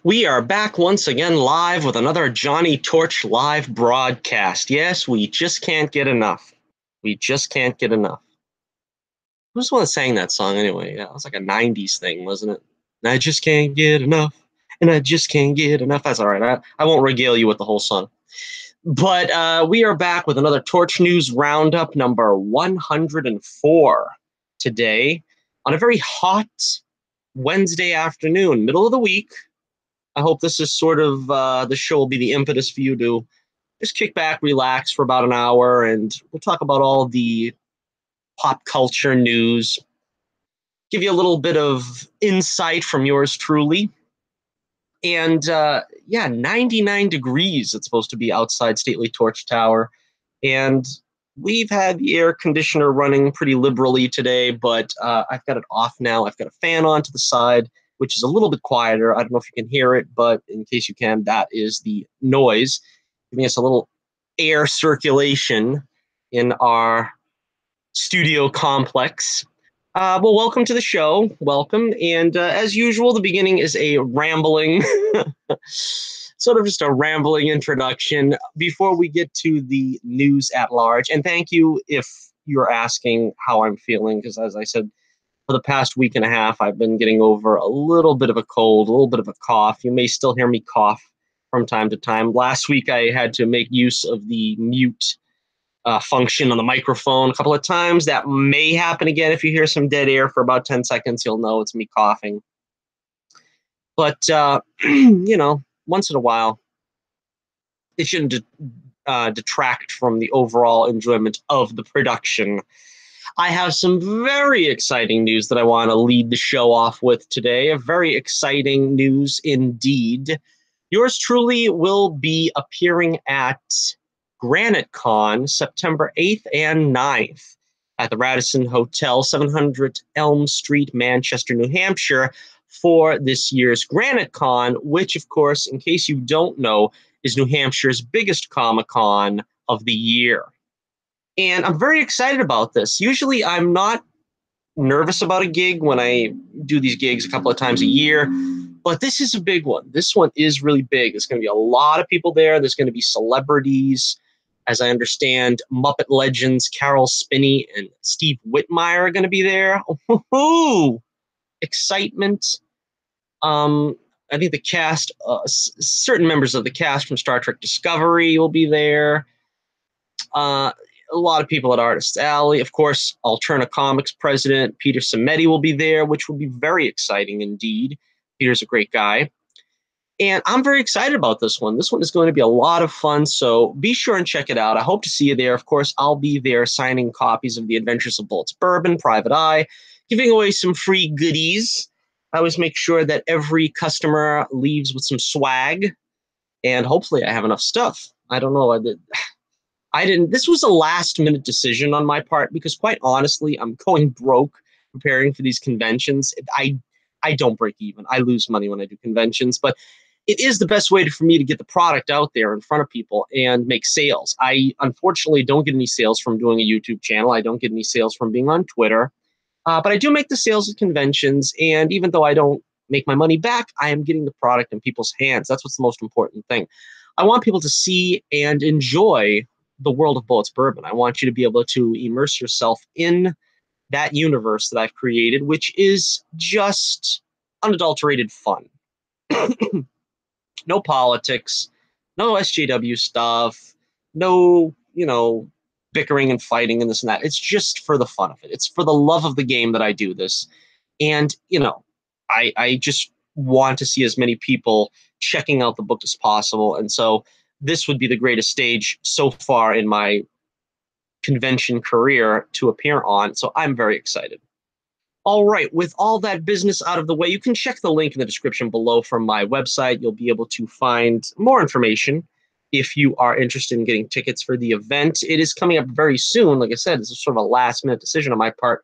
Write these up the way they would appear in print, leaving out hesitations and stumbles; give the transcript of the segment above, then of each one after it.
We are back once again live with another Johnny Torch live broadcast. Yes, we just can't get enough. We just can't get enough. Who's the one that sang that song anyway? Yeah, it was like a 90s thing, wasn't it? I just can't get enough. And I just can't get enough. That's all right. I won't regale you with the whole song. But we are back with another Torch News Roundup number 104 today on a very hot Wednesday afternoon, middle of the week. I hope this is sort of the show will be the impetus for you to just kick back, relax for about an hour, and we'll talk about all the pop culture news, give you a little bit of insight from yours truly. And yeah, 99 degrees it's supposed to be outside Stately Torch Tower. And we've had the air conditioner running pretty liberally today, but I've got it off now. I've got a fan on to the side, which is a little bit quieter. I don't know if you can hear it, but in case you can, that is the noise, giving us a little air circulation in our studio complex. Well, welcome to the show. Welcome. And as usual, the beginning is a rambling, sort of just a rambling introduction before we get to the news at large. And thank you if you're asking how I'm feeling, because as I said, for the past week and a half, I've been getting over a little bit of a cold, a little bit of a cough. You may still hear me cough from time to time. Last week, I had to make use of the mute function on the microphone a couple of times. That may happen again. If you hear some dead air for about 10 seconds, you'll know it's me coughing. But, you know, once in a while, it shouldn't detract from the overall enjoyment of the production. I have some very exciting news that I want to lead the show off with today. A very exciting news indeed. Yours truly will be appearing at Granite Con September 8th and 9th at the Radisson Hotel, 700 Elm Street, Manchester, New Hampshire, for this year's Granite Con, which, of course, in case you don't know, is New Hampshire's biggest Comic-Con of the year. And I'm very excited about this. Usually I'm not nervous about a gig when I do these gigs a couple of times a year, but this is a big one. This one is really big. There's going to be a lot of people there. There's going to be celebrities. As I understand, Muppet legends Carol Spinney and Steve Whitmire are going to be there. Ooh, excitement. I think the cast, certain members of the cast from Star Trek Discovery will be there. A lot of people at Artist Alley. Of course, Alterna Comics president Peter Simeti will be there, which will be very exciting indeed. Peter's a great guy. And I'm very excited about this one. This one is going to be a lot of fun, so be sure and check it out. I hope to see you there. Of course, I'll be there signing copies of The Adventures of Bullets Bourbon, Private Eye, giving away some free goodies. I always make sure that every customer leaves with some swag, and hopefully I have enough stuff. I don't know. This was a last minute decision on my part because quite honestly, I'm going broke preparing for these conventions. I don't break even. I lose money when I do conventions, but it is the best way for me to get the product out there in front of people and make sales. I unfortunately don't get any sales from doing a YouTube channel. I don't get any sales from being on Twitter, but I do make the sales at conventions. And even though I don't make my money back, I am getting the product in people's hands. That's what's the most important thing. I want people to see and enjoy the world of Bullets Bourbon. I want you to be able to immerse yourself in that universe that I've created, which is just unadulterated fun. No politics, no SJW stuff, no, bickering and fighting and this and that. It's just for the fun of it. It's for the love of the game that I do this. And, I just want to see as many people checking out the book as possible. And so this would be the greatest stage so far in my convention career to appear on. So I'm very excited. All right, with all that business out of the way, you can check the link in the description below from my website. You'll be able to find more information if you are interested in getting tickets for the event. It is coming up very soon. Like I said, it's sort of a last-minute decision on my part.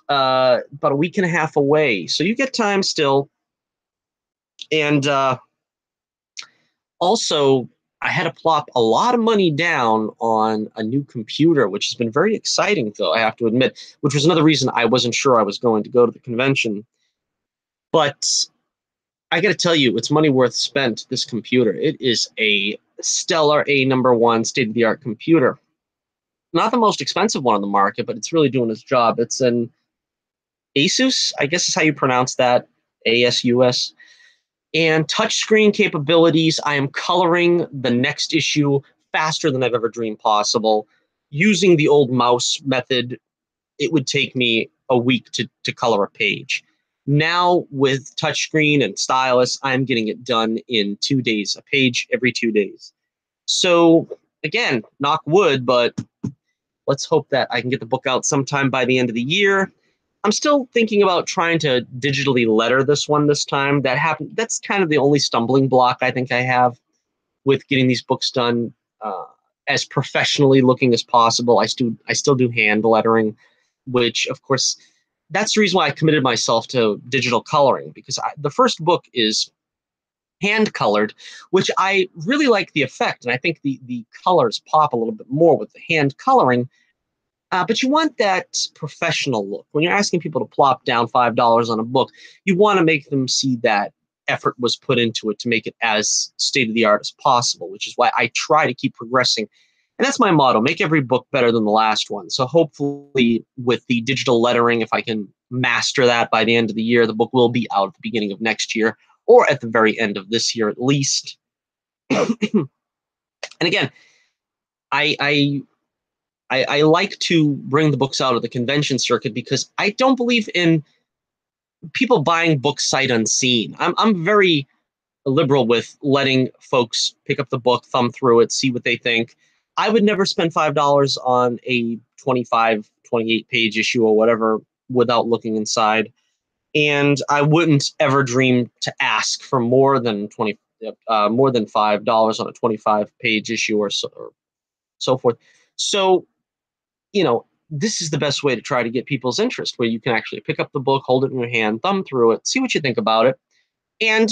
About a week and a half away. So you get time still. And also, I had to plop a lot of money down on a new computer, which has been very exciting, though, I have to admit, which was another reason I wasn't sure I was going to go to the convention. But I got to tell you, it's money worth spent, this computer. It is a stellar A#1 state-of-the-art computer. Not the most expensive one on the market, but it's really doing its job. It's an Asus, I guess is how you pronounce that, ASUS. And touchscreen capabilities. I am coloring the next issue faster than I've ever dreamed possible. Using the old mouse method, it would take me a week to color a page. Now with touchscreen and stylus, I'm getting it done in 2 days, a page every 2 days. So again, knock wood, but let's hope that I can get the book out sometime by the end of the year. I'm still thinking about trying to digitally letter this one this time. That's kind of the only stumbling block I think I have with getting these books done as professionally looking as possible. I still do hand lettering, which of course that's the reason why I committed myself to digital coloring, because the first book is hand colored, which I really like the effect, and I think the colors pop a little bit more with the hand coloring. But you want that professional look. When you're asking people to plop down $5 on a book, you want to make them see that effort was put into it to make it as state-of-the-art as possible, which is why I try to keep progressing. And that's my motto, make every book better than the last one. So hopefully with the digital lettering, if I can master that by the end of the year, the book will be out at the beginning of next year, or at the very end of this year at least. And again, I like to bring the books out of the convention circuit because I don't believe in people buying books sight unseen. I'm very liberal with letting folks pick up the book, thumb through it, see what they think. I would never spend $5 on a 25, 28 page issue or whatever without looking inside. And I wouldn't ever dream to ask for more than $5 on a 25 page issue or so forth. So, this is the best way to try to get people's interest, where you can actually pick up the book, hold it in your hand, thumb through it, see what you think about it. And,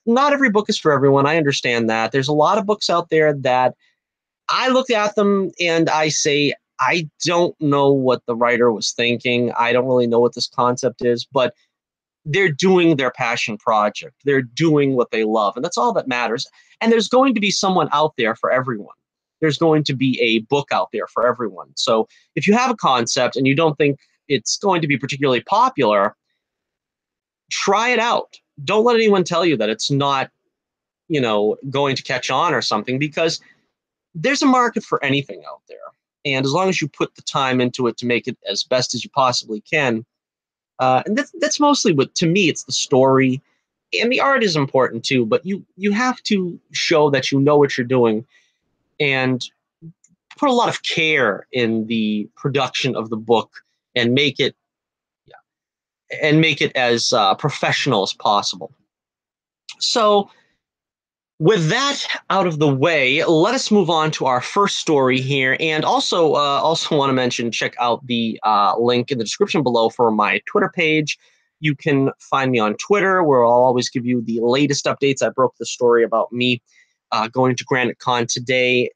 not every book is for everyone. I understand that. There's a lot of books out there that I look at them and I say, I don't know what the writer was thinking. I don't really know what this concept is, but they're doing their passion project. They're doing what they love, and that's all that matters. And there's going to be someone out there for everyone. There's going to be a book out there for everyone. So if you have a concept and you don't think it's going to be particularly popular, try it out. Don't let anyone tell you that it's not, going to catch on or something, because there's a market for anything out there. And as long as you put the time into it to make it as best as you possibly can, and that's mostly to me, it's the story, and the art is important too, but you have to show that you know what you're doing and put a lot of care in the production of the book and make it as professional as possible. So with that out of the way, let us move on to our first story here. And also want to mention, check out the link in the description below for my Twitter page. You can find me on Twitter, where I'll always give you the latest updates. I broke the story about me going to Granite Con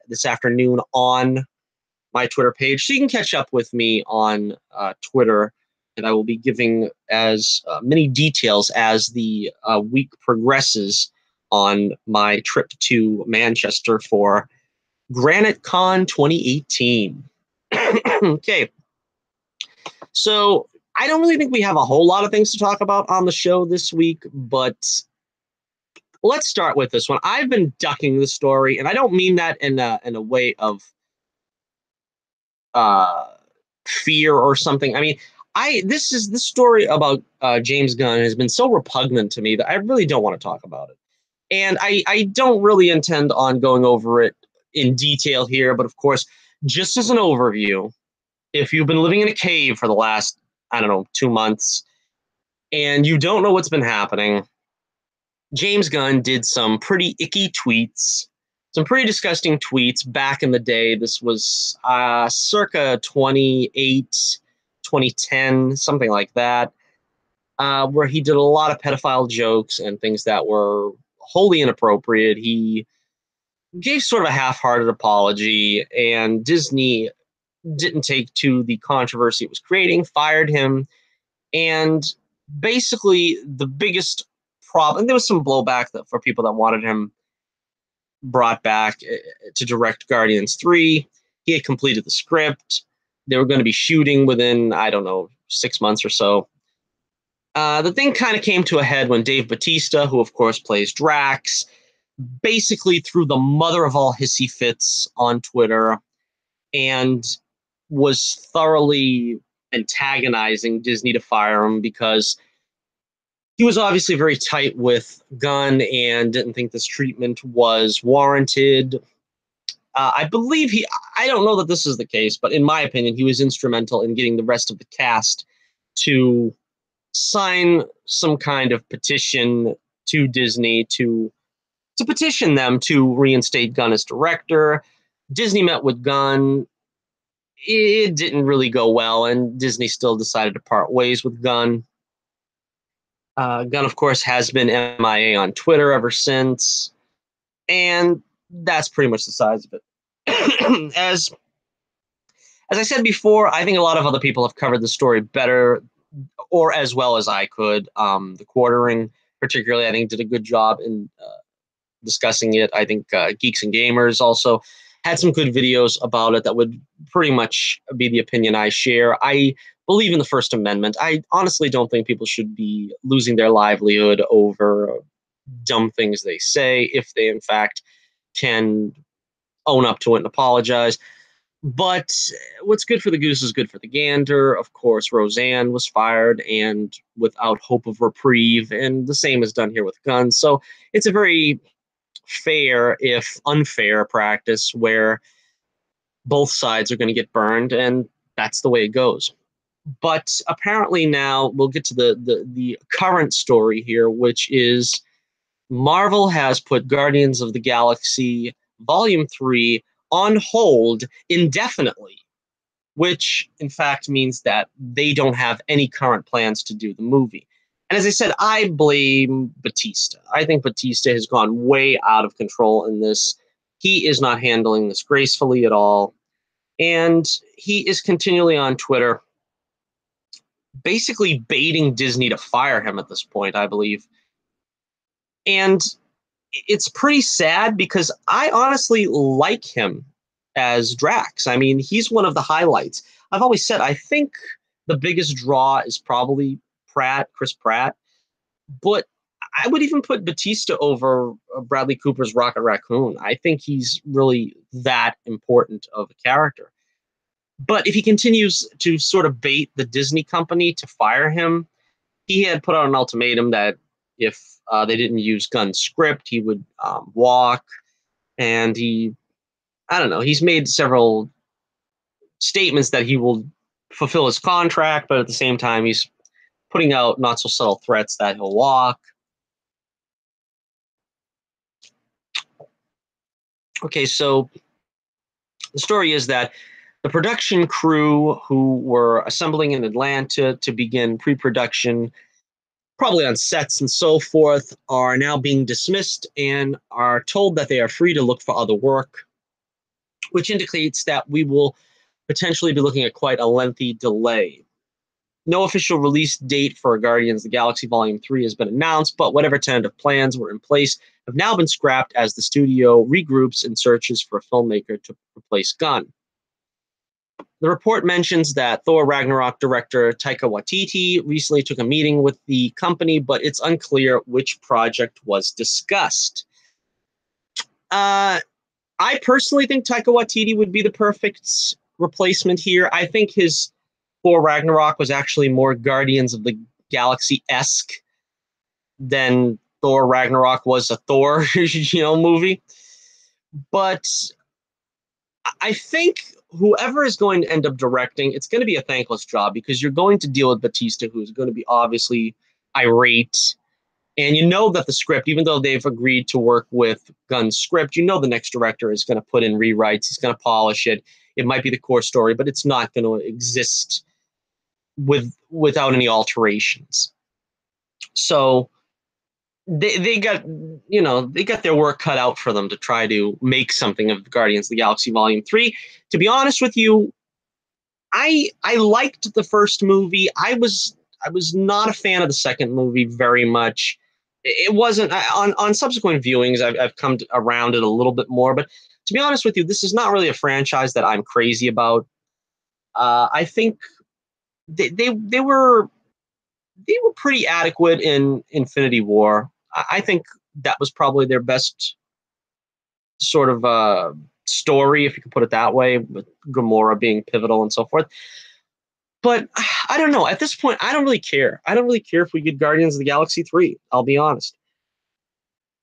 this afternoon on my Twitter page. So you can catch up with me on Twitter, and I will be giving as many details as the week progresses on my trip to Manchester for Granite Con 2018. Okay. So I don't really think we have a whole lot of things to talk about on the show this week, but let's start with this one. I've been ducking the story, and I don't mean that in a way of fear or something. I mean, this story about James Gunn has been so repugnant to me that I really don't want to talk about it. And I don't really intend on going over it in detail here, but of course, just as an overview, if you've been living in a cave for the last, 2 months, and you don't know what's been happening, James Gunn did some pretty icky tweets, some pretty disgusting tweets back in the day. This was circa 2010, something like that, where he did a lot of pedophile jokes and things that were wholly inappropriate. He gave sort of a half-hearted apology, and Disney didn't take to the controversy it was creating, fired him, and basically the biggest problem. There was some blowback for people that wanted him brought back to direct Guardians 3. He had completed the script. They were going to be shooting within, I don't know, 6 months or so. The thing kind of came to a head when Dave Bautista, who of course plays Drax, basically threw the mother of all hissy fits on Twitter and was thoroughly antagonizing Disney to fire him because he was obviously very tight with Gunn and didn't think this treatment was warranted. I believe I don't know that this is the case, but in my opinion, he was instrumental in getting the rest of the cast to sign some kind of petition to Disney to petition them to reinstate Gunn as director. Disney met with Gunn. It didn't really go well, and Disney still decided to part ways with Gunn. Gunn, of course, has been MIA on Twitter ever since, and that's pretty much the size of it. As I said before, I think a lot of other people have covered the story better or as well as I could. The Quartering, particularly, I think did a good job in discussing it. I think Geeks and Gamers also had some good videos about it that would pretty much be the opinion I share. I believe in the First Amendment. I honestly don't think people should be losing their livelihood over dumb things they say if they, in fact, can own up to it and apologize. But what's good for the goose is good for the gander. Of course, Roseanne was fired and without hope of reprieve, and the same is done here with Gunn. So it's a very fair, if unfair, practice where both sides are going to get burned, and that's the way it goes. But apparently now we'll get to the current story here, which is Marvel has put Guardians of the Galaxy Volume 3 on hold indefinitely, which in fact means that they don't have any current plans to do the movie. And as I said, I blame Bautista. I think Bautista has gone way out of control in this. He is not handling this gracefully at all. And he is continually on Twitter, basically baiting Disney to fire him at this point, I believe. And it's pretty sad because I honestly like him as Drax. I mean, he's one of the highlights. I've always said I think the biggest draw is probably Chris Pratt, but I would even put Bautista over Bradley Cooper's Rocket Raccoon. I think he's really that important of a character. But if he continues to sort of bait the Disney company to fire him, he had put out an ultimatum that if they didn't use Gunn's script, he would walk. And I don't know, he's made several statements that he will fulfill his contract, but at the same time, he's putting out not so subtle threats that he'll walk. Okay, so the story is that the production crew who were assembling in Atlanta to begin pre-production, probably on sets and so forth, are now being dismissed and are told that they are free to look for other work, which indicates that we will potentially be looking at quite a lengthy delay. No official release date for Guardians of the Galaxy Volume 3 has been announced, but whatever tentative plans were in place have now been scrapped as the studio regroups and searches for a filmmaker to replace Gunn. The report mentions that Thor Ragnarok director Taika Waititi recently took a meeting with the company, but it's unclear which project was discussed. I personally think Taika Waititi would be the perfect replacement here. I think his Thor Ragnarok was actually more Guardians of the Galaxy-esque than Thor Ragnarok was a Thor, movie. But I think whoever is going to end up directing, it's going to be a thankless job because you're going to deal with Bautista, who's going to be obviously irate. And you know that the script, even though they've agreed to work with Gunn's script, you know the next director is going to put in rewrites. He's going to polish it. It might be the core story, but it's not going to exist without any alterations. So they got their work cut out for them to try to make something of Guardians of the Galaxy Volume 3. To be honest with you, I liked the first movie. I was not a fan of the second movie very much. It wasn't on subsequent viewings. I've come around it a little bit more, but to be honest with you, this is not really a franchise that I'm crazy about. I think they were pretty adequate in Infinity War. I think that was probably their best sort of story, if you could put it that way, with Gamora being pivotal and so forth. But I don't know. At this point, I don't really care. I don't really care if we get Guardians of the Galaxy 3. I'll be honest.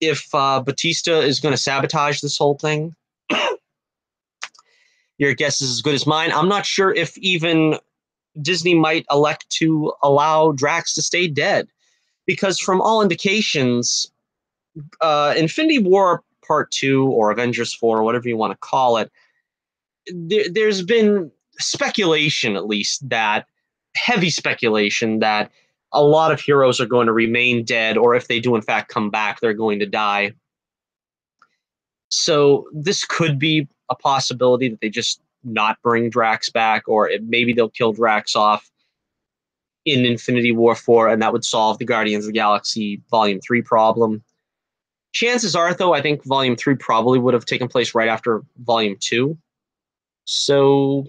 If Batista is going to sabotage this whole thing, your guess is as good as mine. I'm not sure if even Disney might elect to allow Drax to stay dead, because from all indications, Infinity War Part 2 or Avengers 4, or whatever you want to call it, there's been speculation, at least, that heavy speculation that a lot of heroes are going to remain dead, or if they do in fact come back, they're going to die. So this could be a possibility that they just not bring Drax back, or maybe they'll kill Drax off in Infinity War 4, and that would solve the Guardians of the Galaxy Volume 3 problem. Chances are, though, I think Volume 3 probably would have taken place right after Volume 2. So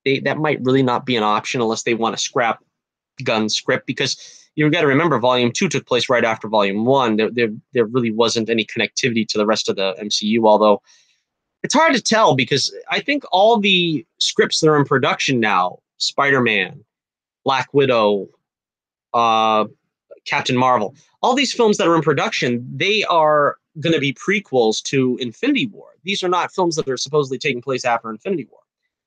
that might really not be an option unless they want to scrap Gunn's script, because you've got to remember Volume 2 took place right after Volume 1. There really wasn't any connectivity to the rest of the MCU, although it's hard to tell because I think all the scripts that are in production now, Spider-Man, Black Widow, Captain Marvel, all these films that are in production, they are going to be prequels to Infinity War. These are not films that are supposedly taking place after Infinity War.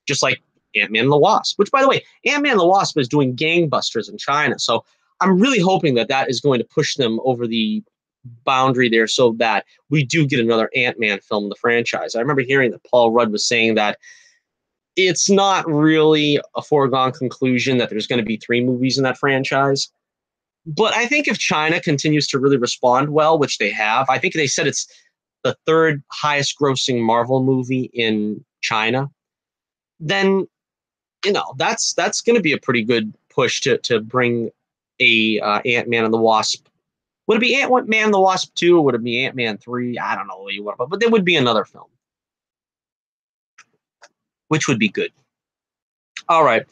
Just like Ant-Man and the Wasp, which, by the way, Ant-Man and the Wasp is doing gangbusters in China. So I'm really hoping that that is going to push them over the boundary there so that we do get another Ant-Man film in the franchise. I remember hearing that Paul Rudd was saying that it's not really a foregone conclusion that there's going to be 3 movies in that franchise. But I think if China continues to really respond well, which they have, I think they said it's the 3rd highest grossing Marvel movie in China, then that's going to be a pretty good push to bring a Ant-Man and the Wasp. Would it be Ant-Man and the Wasp 2, or would it be Ant-Man 3? I don't know what you want, but there would be another film, which would be good. All right.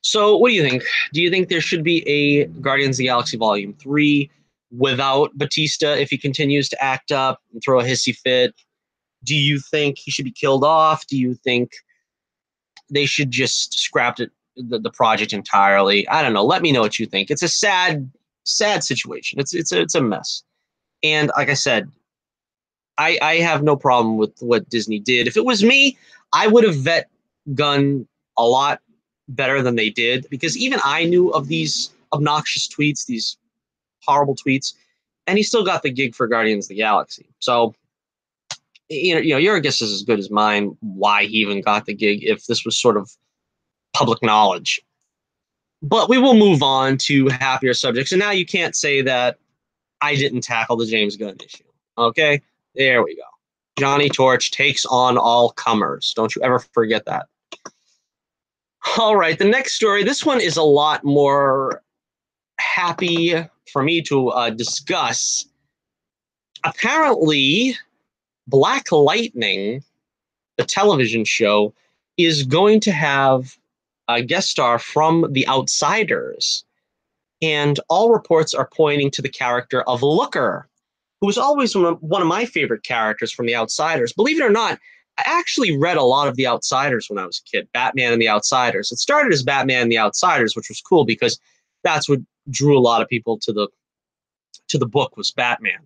So what do you think? Do you think there should be a Guardians of the Galaxy Volume 3 without Batista if he continues to act up and throw a hissy fit? Do you think he should be killed off? Do you think they should just scrap the project entirely? I don't know. Let me know what you think. It's a sad situation. It's a mess. And like I said, I have no problem with what Disney did. If it was me, I would have vet Gunn a lot better than they did, because even I knew of these obnoxious tweets, these horrible tweets, and he still got the gig for Guardians of the Galaxy. So, your guess is as good as mine why he even got the gig if this was sort of public knowledge. But we will move on to happier subjects. And now you can't say that I didn't tackle the James Gunn issue. Okay, there we go. Johnny Torch takes on all comers. Don't you ever forget that. All right, the next story. This one is a lot more happy for me to discuss. Apparently, Black Lightning, the television show, is going to have a guest star from The Outsiders. And all reports are pointing to the character of Looker, who was always one of my favorite characters from The Outsiders. Believe it or not, I actually read a lot of The Outsiders when I was a kid, Batman and The Outsiders. It started as Batman and The Outsiders, which was cool because that's what drew a lot of people to the book, was Batman.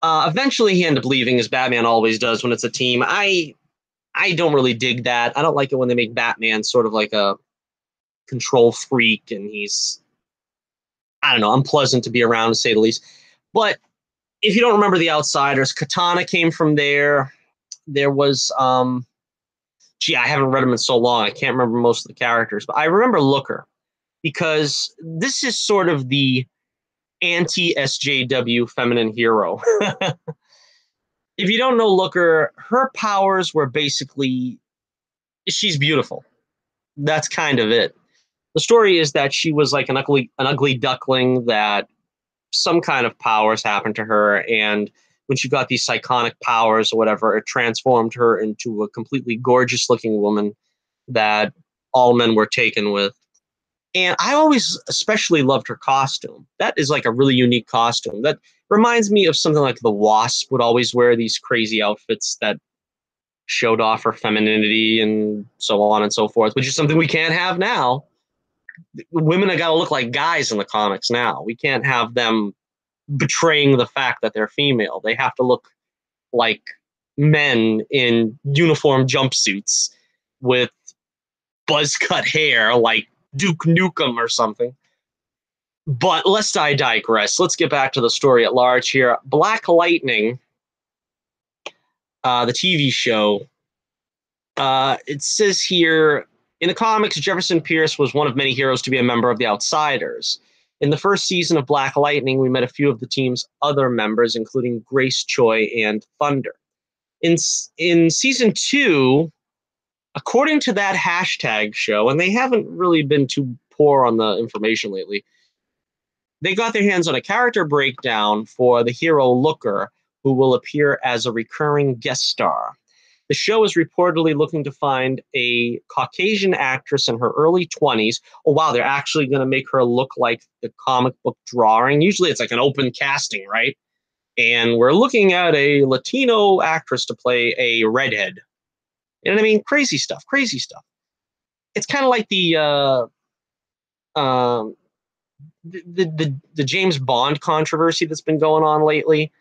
Eventually, he ended up leaving, as Batman always does when it's a team. I don't really dig that. I don't like it when they make Batman sort of like a control freak, and he's, I don't know, unpleasant to be around, to say the least. But if you don't remember The Outsiders, Katana came from there. There was, I haven't read them in so long, I can't remember most of the characters, but I remember Looker, because this is sort of the anti-SJW feminine hero. If you don't know Looker, her powers were basically, she's beautiful. That's kind of it. The story is that she was like an ugly duckling that some kind of powers happened to her, and when she got these psionic powers or whatever, it transformed her into a completely gorgeous-looking woman that all men were taken with. And I always especially loved her costume. That is like a really unique costume. That reminds me of something like the Wasp would always wear these crazy outfits that showed off her femininity and so on and so forth, which is something we can't have now. Women have got to look like guys in the comics now. We can't have them betraying the fact that they're female. They have to look like men in uniform jumpsuits with buzz cut hair like Duke Nukem or something. But lest I digress, let's get back to the story at large here. Black Lightning, the TV show, it says here, in the comics, Jefferson Pierce was one of many heroes to be a member of the Outsiders. In the first season of Black Lightning, we met a few of the team's other members, including Grace Choi and Thunder. In season 2, according to that hashtag show, and they haven't really been too poor on the information lately, they got their hands on a character breakdown for the hero Looker, who will appear as a recurring guest star. The show is reportedly looking to find a Caucasian actress in her early 20s. Oh, wow, they're actually going to make her look like the comic book drawing. Usually it's like an open casting, right? And we're looking at a Latino actress to play a redhead. You know what I mean? Crazy stuff, crazy stuff. It's kind of like the James Bond controversy that's been going on lately.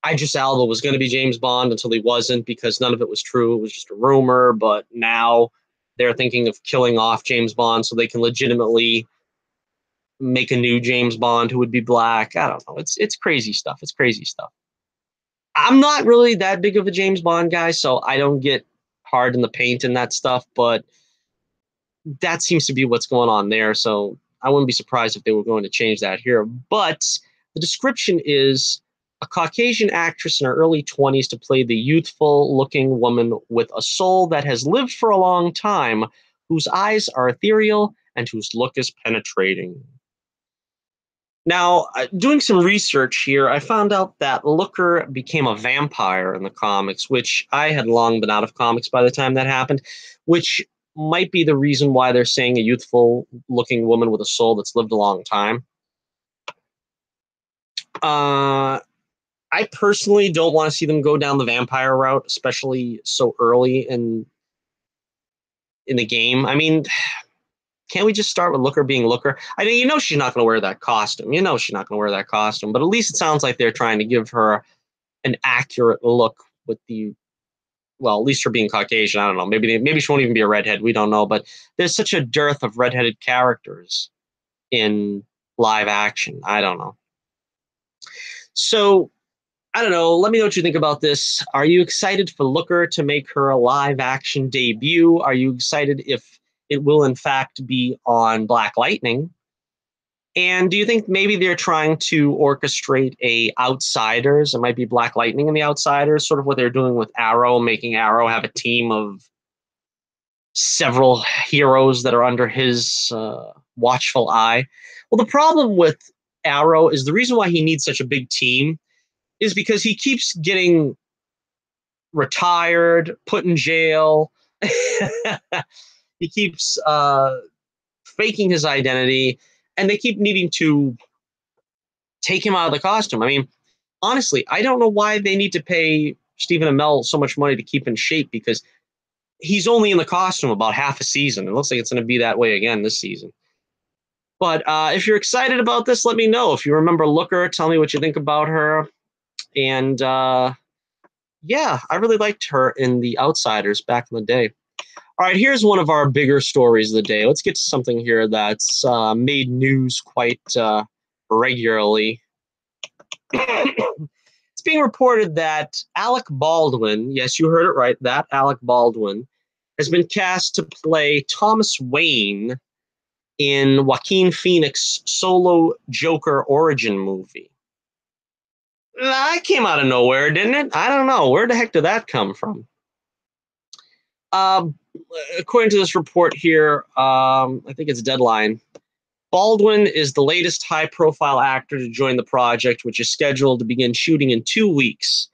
Idris Elba was going to be James Bond until he wasn't, because none of it was true. It was just a rumor. But now they're thinking of killing off James Bond so they can legitimately make a new James Bond who would be black. I don't know. It's crazy stuff. It's crazy stuff. I'm not really that big of a James Bond guy, so I don't get hard in the paint and that stuff. But that seems to be what's going on there. So I wouldn't be surprised if they were going to change that here. But the description is a Caucasian actress in her early 20s to play the youthful-looking woman with a soul that has lived for a long time, whose eyes are ethereal and whose look is penetrating. Now, doing some research here, I found out that Looker became a vampire in the comics, which I had long been out of comics by the time that happened, which might be the reason why they're saying a youthful-looking woman with a soul that's lived a long time. I personally don't want to see them go down the vampire route, especially so early in the game. I mean, can't we just start with Looker being Looker? I mean, she's not going to wear that costume. She's not going to wear that costume. But at least it sounds like they're trying to give her an accurate look with the, well, at least for being Caucasian. I don't know. Maybe she won't even be a redhead. We don't know. But there's such a dearth of redheaded characters in live action. I don't know. So, I don't know. Let me know what you think about this. Are you excited for Looker to make her live action debut? Are you excited if it will, in fact, be on Black Lightning? And do you think maybe they're trying to orchestrate a Outsiders? It might be Black Lightning and the Outsiders, sort of what they're doing with Arrow, making Arrow have a team of several heroes that are under his watchful eye. Well, the problem with Arrow is the reason why he needs such a big team is because he keeps getting retired, put in jail. He keeps faking his identity, and they keep needing to take him out of the costume. I mean, honestly, I don't know why they need to pay Stephen Amell so much money to keep in shape, because he's only in the costume about half a season. It looks like it's going to be that way again this season. But if you're excited about this, let me know. If you remember Looker, tell me what you think about her. And yeah, I really liked her in The Outsiders back in the day. All right, here's one of our bigger stories of the day. Let's get to something here that's made news quite regularly. It's being reported that Alec Baldwin, yes, you heard it right, that Alec Baldwin, has been cast to play Thomas Wayne in Joaquin Phoenix's solo Joker origin movie. That came out of nowhere, didn't it? I don't know. Where the heck did that come from? According to this report here, I think it's Deadline, Baldwin is the latest high-profile actor to join the project, which is scheduled to begin shooting in 2 weeks.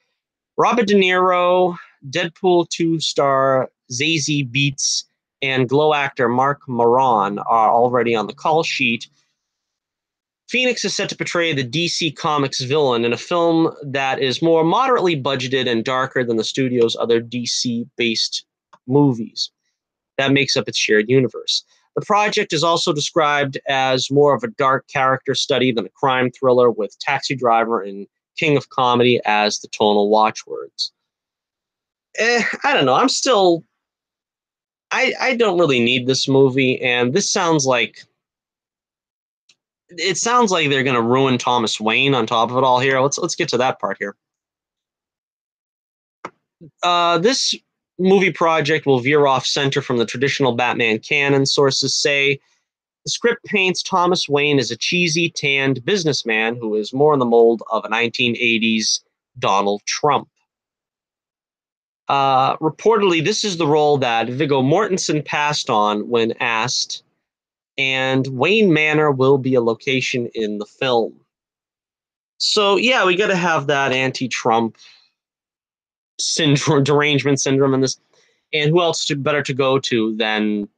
Robert De Niro, Deadpool 2 star Zazie Beetz, and Glow actor Mark Maron are already on the call sheet. Phoenix is set to portray the DC Comics villain in a film that is more moderately budgeted and darker than the studio's other DC-based movies. That makes up its shared universe. The project is also described as more of a dark character study than a crime thriller, with Taxi Driver and King of Comedy as the tonal watchwords. I don't know. I don't really need this movie, and this sounds like they're going to ruin Thomas Wayne on top of it all here. Let's get to that part here. This movie project will veer off center from the traditional Batman canon. Sources say the script paints Thomas Wayne as a cheesy, tanned businessman who is more in the mold of a 1980s Donald Trump. Reportedly, this is the role that Viggo Mortensen passed on when asked, and Wayne Manor will be a location in the film. So, yeah, we got to have that anti-Trump syndrome, derangement syndrome in this. And who else better to go to than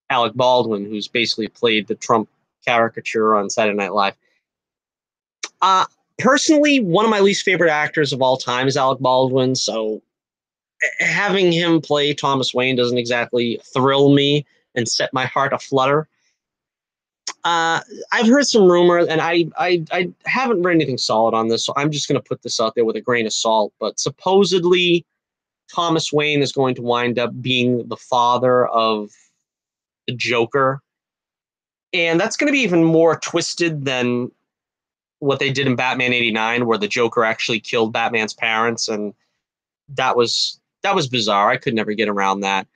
Alec Baldwin, who's basically played the Trump caricature on Saturday Night Live. Personally, one of my least favorite actors of all time is Alec Baldwin, so having him play Thomas Wayne doesn't exactly thrill me and set my heart aflutter. I've heard some rumors, and I haven't read anything solid on this, so I'm just going to put this out there with a grain of salt, but supposedly Thomas Wayne is going to wind up being the father of the Joker. And that's going to be even more twisted than what they did in Batman 89, where the Joker actually killed Batman's parents. And that was bizarre. I could never get around that.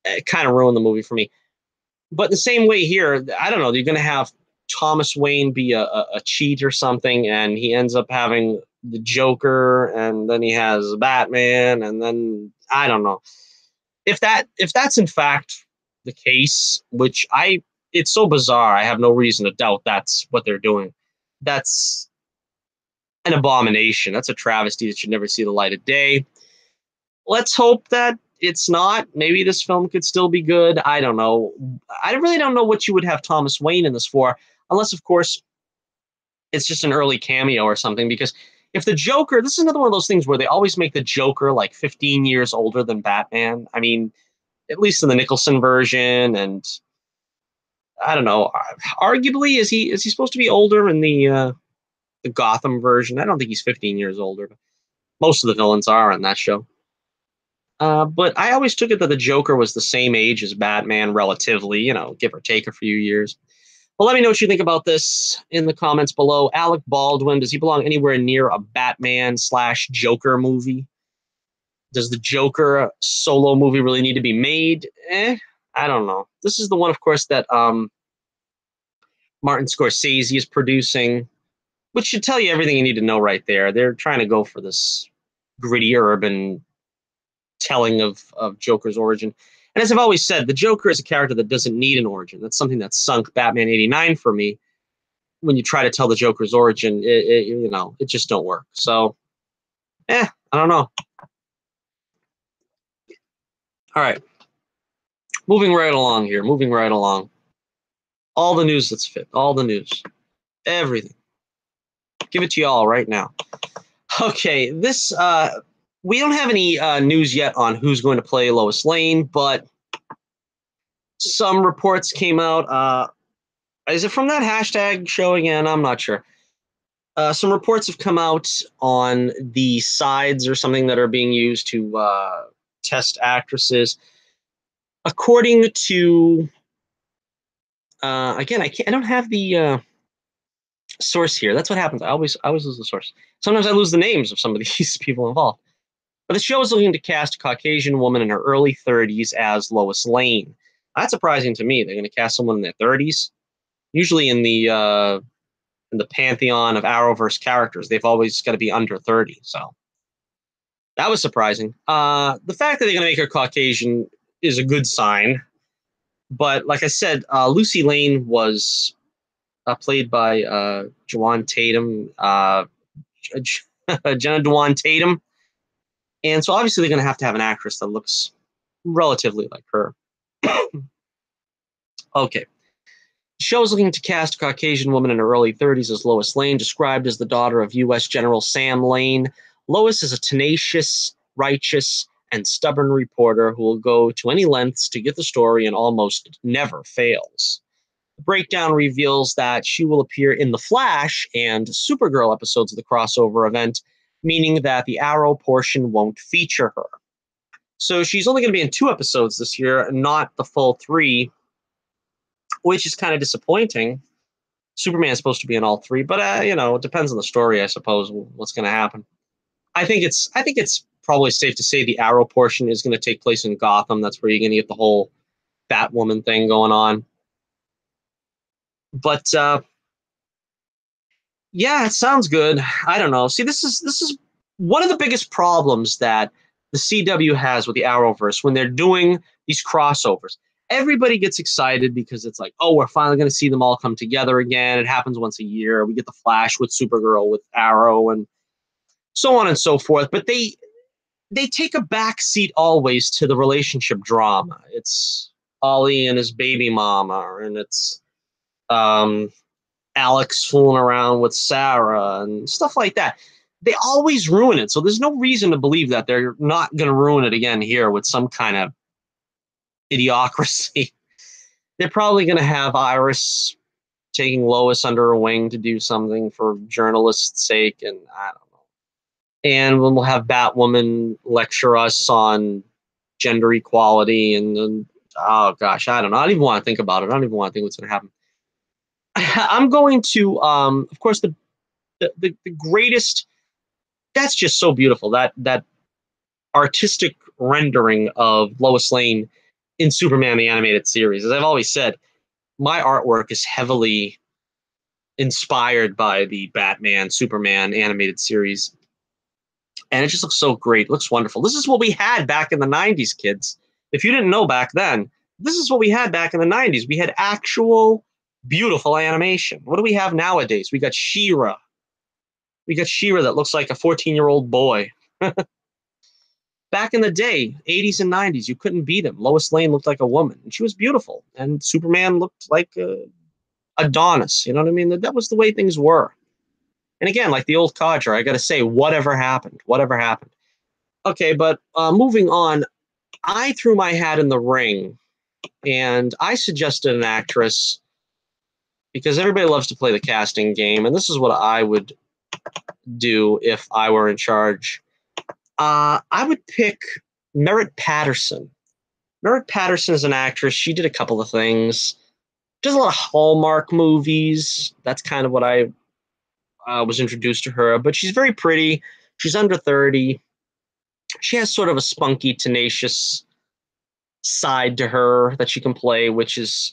It kind of ruined the movie for me. But the same way here, I don't know, you're going to have Thomas Wayne be a cheat or something, and he ends up having the Joker, and then he has Batman, and then I don't know. If that's in fact the case, which it's so bizarre, I have no reason to doubt that's what they're doing. That's an abomination. That's a travesty that should never see the light of day. Let's hope that it's not. Maybe this film could still be good. I don't know. I really don't know what you would have Thomas Wayne in this for, unless, of course, it's just an early cameo or something. Because if the Joker, this is another one of those things where they always make the Joker like 15 years older than Batman. I mean, at least in the Nicholson version, and I don't know. Arguably, is he supposed to be older in the Gotham version? I don't think he's 15 years older. Most of the villains are on that show. But I always took it that the Joker was the same age as Batman, relatively, give or take a few years. Well, let me know what you think about this in the comments below. Alec Baldwin, does he belong anywhere near a Batman/Joker movie? Does the Joker solo movie really need to be made? I don't know. This is the one, of course, that Martin Scorsese is producing, which should tell you everything you need to know right there. They're trying to go for this gritty urban telling of Joker's origin. And as I've always said, the Joker is a character that doesn't need an origin. That's something that sunk Batman 89 for me. When you try to tell the Joker's origin, it just don't work. So, I don't know. All right. Moving right along here. All the news that's fit. All the news. Everything. Give it to y'all right now. Okay, this we don't have any news yet on who's going to play Lois Lane, but some reports came out. Is it from that hashtag show again? I'm not sure. Some reports have come out on the sides or something that are being used to test actresses. According to, again, I don't have the source here. That's what happens. I always lose the source. Sometimes I lose the names of some of these people involved. But the show is looking to cast a Caucasian woman in her early 30s as Lois Lane. That's surprising to me. They're going to cast someone in their 30s. Usually in the pantheon of arrowverse characters, they've always got to be under 30. So that was surprising. The fact that they're going to make her Caucasian is a good sign. But like I said, Lucy Lane was played by Jawan Tatum, Jenna Dewan Tatum. And so obviously they're going to have an actress that looks relatively like her. Okay. The show is looking to cast a Caucasian woman in her early 30s as Lois Lane, described as the daughter of U.S. General Sam Lane. Lois is a tenacious, righteous, and stubborn reporter who will go to any lengths to get the story and almost never fails. The breakdown reveals that she will appear in The Flash and Supergirl episodes of the crossover event, meaning that the Arrow portion won't feature her. So she's only going to be in 2 episodes this year, not the full 3, which is kind of disappointing. Superman's supposed to be in all 3, but it depends on the story, I suppose, what's going to happen. I think it's probably safe to say the Arrow portion is going to take place in Gotham. That's where you're going to get the whole Batwoman thing going on. But yeah, it sounds good. I don't know. See, this is one of the biggest problems that the CW has with the Arrowverse when they're doing these crossovers. Everybody gets excited because it's like, oh, we're finally going to see them all come together again. It happens once a year. We get the Flash with Supergirl, with Arrow, and so on and so forth. But they take a back seat always to the relationship drama. It's Ollie and his baby mama, and it's Alex fooling around with Sarah and stuff like that. They always ruin it. So there's no reason to believe that they're not going to ruin it again here with some kind of idiocracy. They're probably going to have Iris taking Lois under her wing to do something for journalists' sake, and I don't know. And we'll have Batwoman lecture us on gender equality, and oh gosh, I don't know. I don't even want to think about it. I don't even want to think what's going to happen. I'm going to, of course, the greatest. That's just so beautiful. That artistic rendering of Lois Lane in Superman the Animated Series. As I've always said, my artwork is heavily inspired by the Batman Superman animated series, and it just looks so great. It looks wonderful. This is what we had back in the 90s, kids. If you didn't know back then, this is what we had back in the 90s. We had actual beautiful animation. What do we have nowadays? We got She-Ra. We got She-Ra that looks like a 14-year-old boy. Back in the day, 80s and 90s, you couldn't beat him. Lois Lane looked like a woman, and she was beautiful. And Superman looked like Adonis. You know what I mean? That was the way things were. And again, like the old codger, I got to say, whatever happened? Whatever happened? Okay, but moving on, I threw my hat in the ring, and I suggested an actress because everybody loves to play the casting game, and this is what I would do if I were in charge. I would pick Merritt Patterson. Merritt Patterson is an actress. She did a couple of things. Does a lot of Hallmark movies. That's kind of what I was introduced to her. But she's very pretty. She's under 30. She has sort of a spunky, tenacious side to her that she can play, which is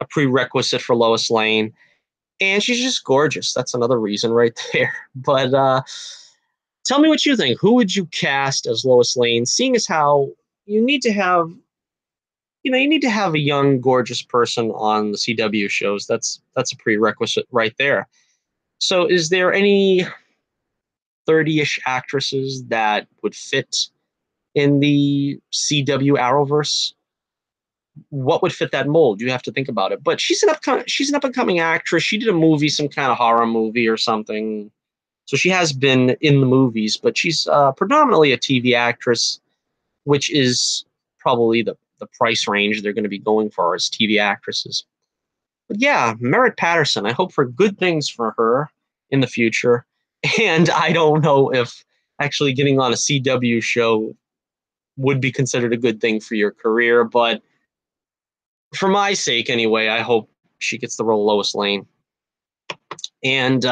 a prerequisite for Lois Lane. And she's just gorgeous. That's another reason right there. But tell me what you think. Who would you cast as Lois Lane? Seeing as how you need to have, a young, gorgeous person on the CW shows. That's a prerequisite right there. So, is there any 30-ish actresses that would fit in the CW Arrowverse? What would fit that mold? You have to think about it. But she's an up and coming actress. She did a movie, some kind of horror movie or something. So she has been in the movies, but she's predominantly a TV actress, which is probably the price range they're going to be going for as TV actresses. But yeah, Merritt Patterson, I hope for good things for her in the future. And I don't know if actually getting on a CW show would be considered a good thing for your career, but for my sake anyway, I hope she gets the role of Lois Lane. And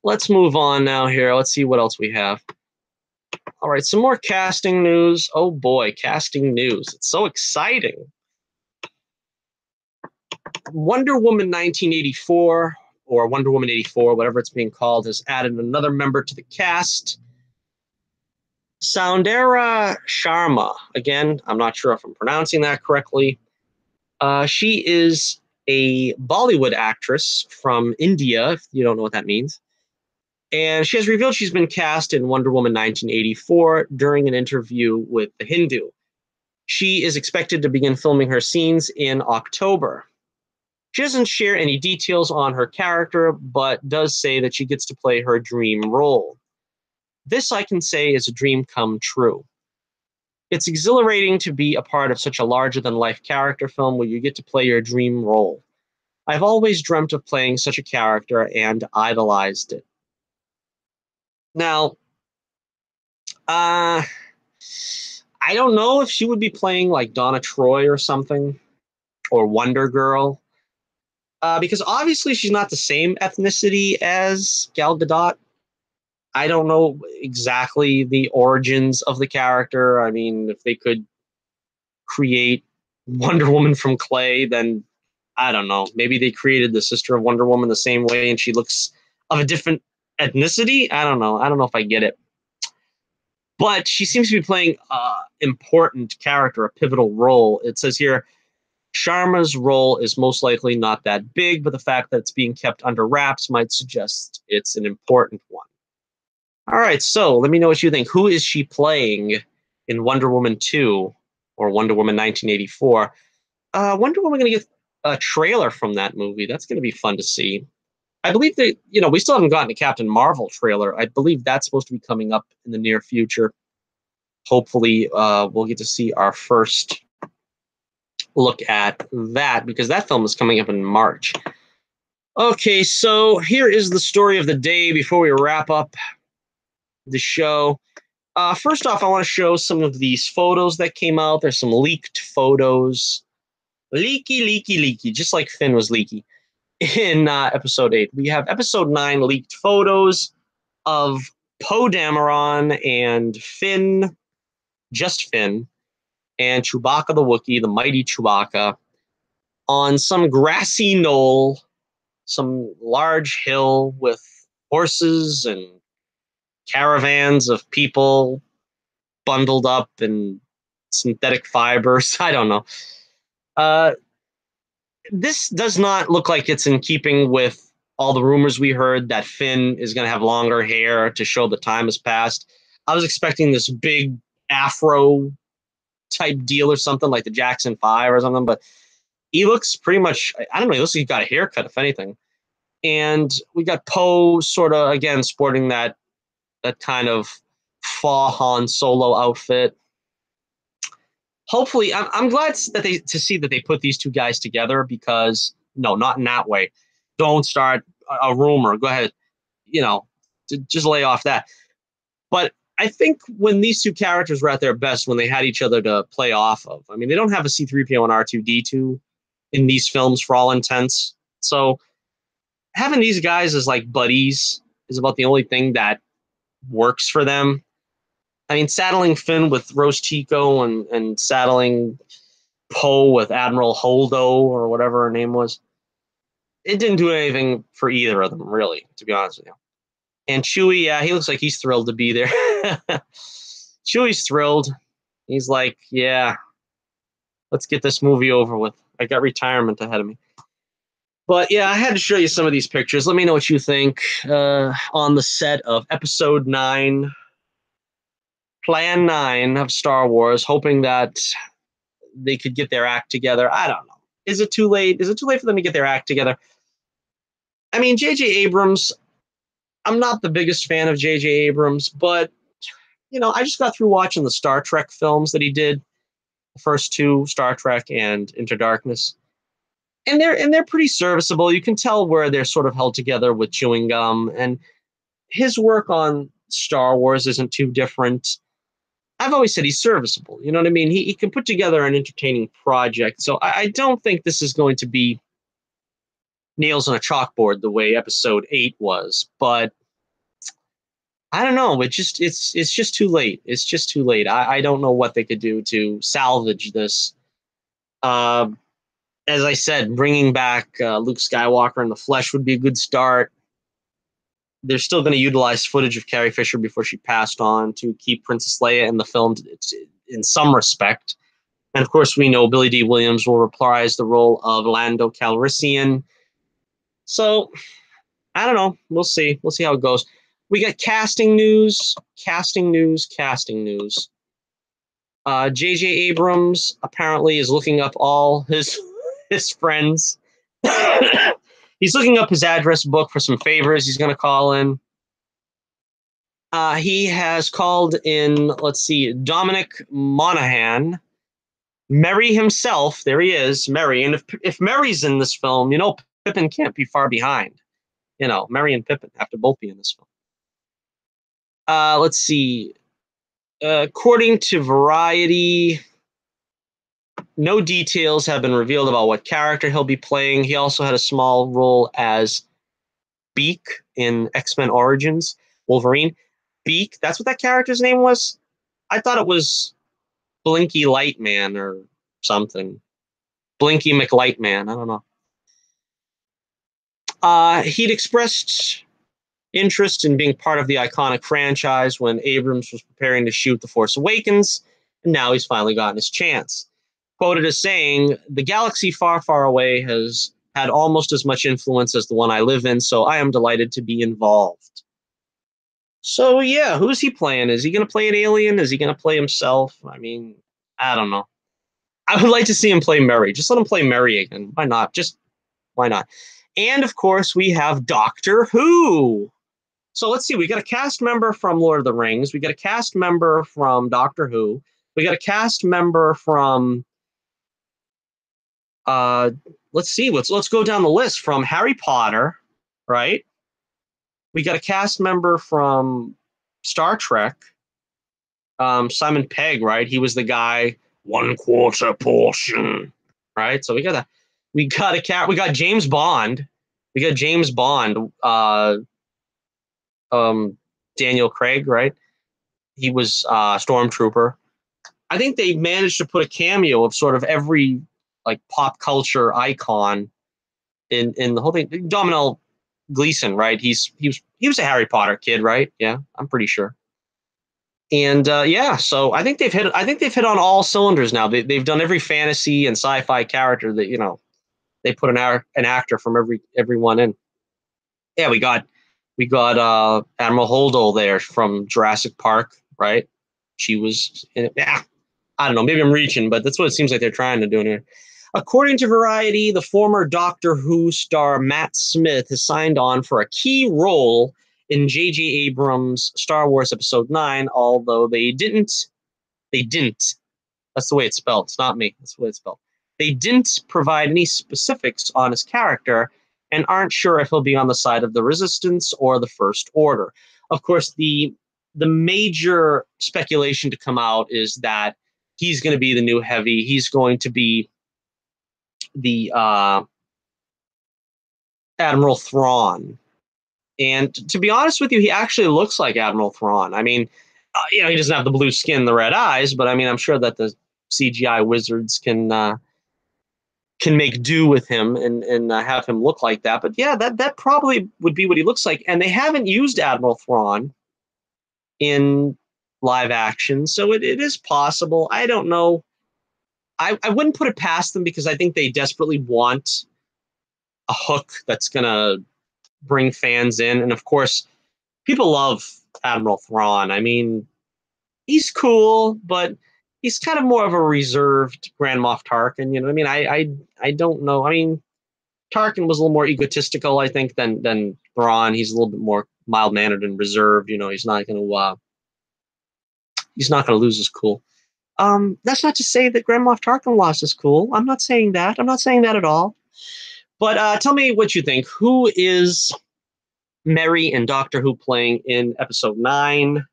let's move on now here. Let's see what else we have. All right, some more casting news. Oh boy, casting news. It's so exciting. Wonder Woman 1984, or Wonder Woman 84, whatever it's being called, has added another member to the cast. Soundera Sharma. Again, I'm not sure if I'm pronouncing that correctly. She is a Bollywood actress from India, if you don't know what that means. And she has revealed she's been cast in Wonder Woman 1984 during an interview with The Hindu. She is expected to begin filming her scenes in October. She doesn't share any details on her character, but does say that she gets to play her dream role. This, I can say, is a dream come true. It's exhilarating to be a part of such a larger-than-life character film where you get to play your dream role. I've always dreamt of playing such a character and idolized it. Now, I don't know if she would be playing like Donna Troy or something, or Wonder Girl, because obviously she's not the same ethnicity as Gal Gadot. I don't know exactly the origins of the character. I mean, if they could create Wonder Woman from clay, then I don't know. Maybe they created the sister of Wonder Woman the same way and she looks of a different ethnicity. I don't know. I don't know if I get it. But she seems to be playing an important character, a pivotal role. It says here, Sharma's role is most likely not that big, but the fact that it's being kept under wraps might suggest it's an important one. All right, so let me know what you think. Who is she playing in Wonder Woman 2 or Wonder Woman 1984? Wonder Woman going to get a trailer from that movie. That's going to be fun to see. I believe that, we still haven't gotten a Captain Marvel trailer. I believe that's supposed to be coming up in the near future. Hopefully, we'll get to see our first look at that because that film is coming up in March. Okay, so here is the story of the day before we wrap up the show. First off, I want to show some of these photos that came out. There's some leaked photos. Leaky, just like Finn was leaky in episode 8. We have episode 9 leaked photos of Poe Dameron and Finn, just Finn, and Chewbacca the Wookiee, the mighty Chewbacca, on some grassy knoll, some large hill with horses and caravans of people bundled up in synthetic fibers. I don't know. This does not look like it's in keeping with all the rumors we heard that Finn is going to have longer hair to show the time has passed. I was expecting this big afro type deal or something like the Jackson 5 or something, but he looks pretty much, I don't know, he looks like he got a haircut, if anything. And we got Poe sort of, again, sporting that kind of Fa Han Solo outfit. Hopefully, I'm glad that to see that they put these two guys together because, no, not in that way. Don't start a rumor. Go ahead, just lay off that. But I think when these two characters were at their best, when they had each other to play off of, I mean, they don't have a C-3PO and R2-D2 in these films for all intents. So having these guys as like buddies is about the only thing that works for them. I mean, saddling Finn with Rose Tico and saddling Poe with Admiral Holdo or whatever her name was, it didn't do anything for either of them, really, to be honest with you. And Chewie, yeah, he looks like he's thrilled to be there. Chewie's thrilled. He's like, yeah, let's get this movie over with. I got retirement ahead of me. But yeah, I had to show you some of these pictures. Let me know what you think on the set of Episode 9, Plan 9 of Star Wars, hoping that they could get their act together. I don't know. Is it too late? Is it too late for them to get their act together? I mean, J.J. Abrams, I'm not the biggest fan of J.J. Abrams, but, I just got through watching the Star Trek films that he did, the first 2, Star Trek and Into Darkness. And they're pretty serviceable. You can tell where they're sort of held together with chewing gum. And his work on Star Wars isn't too different. I've always said he's serviceable. You know what I mean? He can put together an entertaining project. So I don't think this is going to be nails on a chalkboard the way Episode 8 was. But I don't know. It's just too late. It's just too late. I don't know what they could do to salvage this. As I said, bringing back Luke Skywalker in the flesh would be a good start. They're still going to utilize footage of Carrie Fisher before she passed on to keep Princess Leia in the film in some respect. And of course, we know Billy D. Williams will reprise the role of Lando Calrissian. So I don't know. We'll see. We'll see how it goes. We got casting news, casting news, casting news. J.J. Abrams apparently is looking up all his friends. He's looking up his address book for some favors he's going to call in. He has called in, let's see, Dominic Monaghan, Merry himself. There he is, Merry. And if Merry's in this film, you know Pippin can't be far behind. You know, Merry and Pippin have to both be in this film. Let's see. According to Variety, no details have been revealed about what character he'll be playing. He also had a small role as Beak in X-Men Origins, Wolverine. Beak, that's what that character's name was? I thought it was Blinky Lightman or something. Blinky McLightman, I don't know. He'd expressed interest in being part of the iconic franchise when Abrams was preparing to shoot The Force Awakens, and now he's finally gotten his chance. Quoted as saying, "The galaxy far, far away has had almost as much influence as the one I live in, so I am delighted to be involved." So yeah, who's he playing? Is he going to play an alien? Is he going to play himself? I mean, I don't know. I would like to see him play Merry. Just let him play Merry again. Why not? Just why not? And of course, we have Doctor Who. So let's see. We got a cast member from Lord of the Rings. We got a cast member from Doctor Who. We got a cast member from. Let's see. Let's go down the list from Harry Potter, right? We got a cast member from Star Trek. Simon Pegg, right? He was the guy, 1/4 portion, right? So we got a cat. We got James Bond. We got James Bond. Daniel Craig, right? He was Stormtrooper. I think they managed to put a cameo of sort of every like pop culture icon in the whole thing. Domhnall Gleeson, right? He was a Harry Potter kid, right? Yeah, I'm pretty sure. And yeah, so I think they've hit on all cylinders now. They've done every fantasy and sci-fi character that they put an actor from everyone in. Yeah, we got Admiral Holdo there from Jurassic Park, right? She was in it. Yeah, I don't know. Maybe I'm reaching, but that's what it seems like they're trying to do here. According to Variety, the former Doctor Who star Matt Smith has signed on for a key role in J.J. Abrams' Star Wars Episode 9, although they didn't. That's the way it's spelled. It's not me. That's the way it's spelled. They didn't provide any specifics on his character and aren't sure if he'll be on the side of the Resistance or the First Order. Of course, the major speculation to come out is that he's going to be the new Heavy. He's going to be the Admiral Thrawn. And to be honest with you, he actually looks like Admiral Thrawn. I mean, he doesn't have the blue skin, the red eyes, but I mean, I'm sure that the CGI wizards can make do with him and have him look like that. But yeah, that probably would be what he looks like. And they haven't used Admiral Thrawn in live action, so it is possible. I don't know. I wouldn't put it past them because I think they desperately want a hook that's going to bring fans in. And of course, people love Admiral Thrawn. I mean, he's cool, but he's kind of more of a reserved Grand Moff Tarkin. You know what I mean? I don't know. I mean, Tarkin was a little more egotistical, I think, than Thrawn. He's a little bit more mild mannered and reserved. He's not going to lose his cool. That's not to say that Grand Moff Tarkin lost his cool. I'm not saying that. I'm not saying that at all. But tell me what you think. Who is Merry and Doctor Who playing in Episode 9?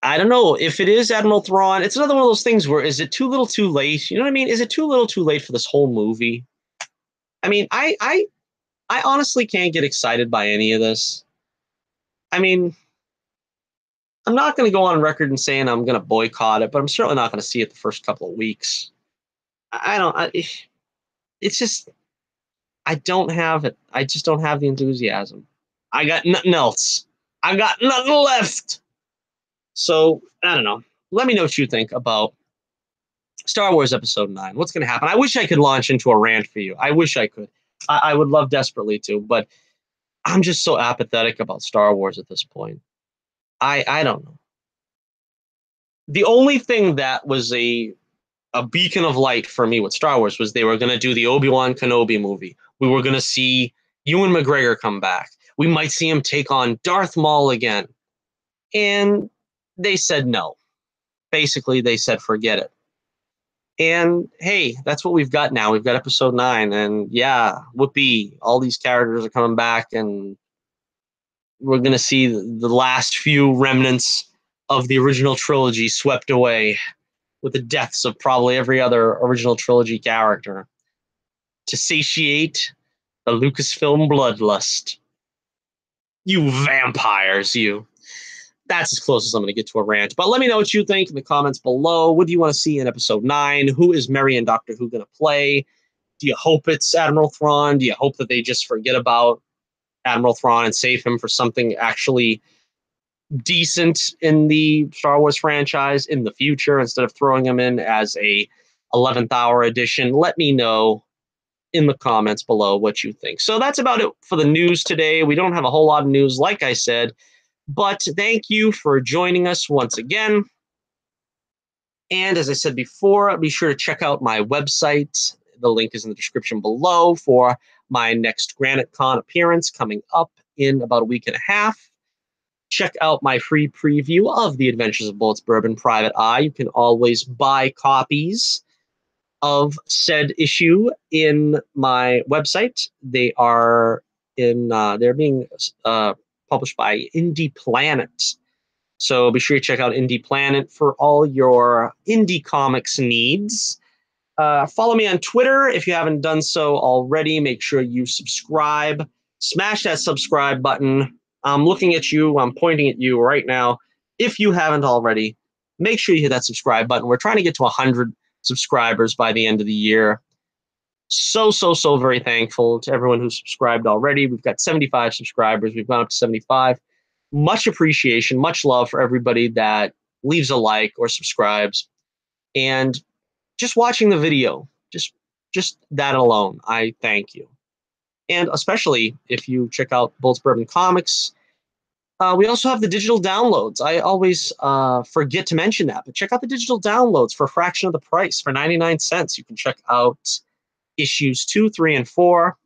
I don't know. If it is Admiral Thrawn, it's another one of those things where is it too little too late? You know what I mean? Is it too little too late for this whole movie? I mean, I honestly can't get excited by any of this. I mean, I'm not going to go on record and saying I'm going to boycott it, but I'm certainly not going to see it the first couple of weeks. It's just, I don't have it. I just don't have the enthusiasm. I got nothing else. I got nothing left. So, I don't know. Let me know what you think about Star Wars Episode 9. What's going to happen? I wish I could launch into a rant for you. I wish I could. I would love desperately to, but I'm just so apathetic about Star Wars at this point. I don't know. The only thing that was a beacon of light for me with Star Wars was they were going to do the Obi-Wan Kenobi movie. We were going to see Ewan McGregor come back. We might see him take on Darth Maul again. And they said no. Basically, they said forget it. And hey, that's what we've got now. We've got Episode 9. And yeah, whoopee, all these characters are coming back. And we're going to see the last few remnants of the original trilogy swept away with the deaths of probably every other original trilogy character to satiate the Lucasfilm bloodlust. You vampires, you. That's as close as I'm going to get to a rant. But let me know what you think in the comments below. What do you want to see in Episode 9? Who is Merry and Doctor Who going to play? Do you hope it's Admiral Thrawn? Do you hope that they just forget about Admiral Thrawn and save him for something actually decent in the Star Wars franchise in the future instead of throwing him in as a 11th hour edition? Let me know in the comments below what you think. So that's about it for the news today. We don't have a whole lot of news, like I said, but thank you for joining us once again. And as I said before, be sure to check out my website. The link is in the description below for my next Granite Con appearance coming up in about a week and a half. Check out my free preview of The Adventures of Bullets, Bourbon, Private Eye. You can always buy copies of said issue in my website. They are they're being published by Indie Planet. So be sure to check out Indie Planet for all your indie comics needs. Follow me on Twitter if you haven't done so already. Make sure you subscribe. Smash that subscribe button. I'm looking at you. I'm pointing at you right now. If you haven't already, make sure you hit that subscribe button. We're trying to get to 100 subscribers by the end of the year. So very thankful to everyone who's subscribed already. We've got 75 subscribers. We've gone up to 75. Much appreciation, much love for everybody that leaves a like or subscribes. And just watching the video, just that alone, I thank you. And especially if you check out Bullets Bourbon Comics, we also have the digital downloads. I always forget to mention that, but check out the digital downloads for a fraction of the price, for 99 cents. You can check out issues 2, 3, and 4.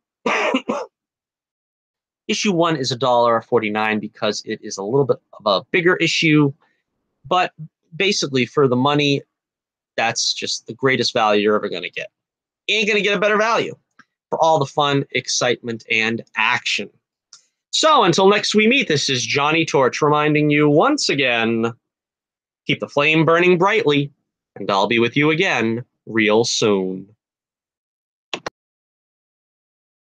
Issue 1 is $1.49 because it is a little bit of a bigger issue, but basically for the money, that's just the greatest value you're ever going to get. You ain't going to get a better value for all the fun, excitement, and action. So until next we meet, this is Johnny Torch reminding you once again, keep the flame burning brightly, and I'll be with you again real soon.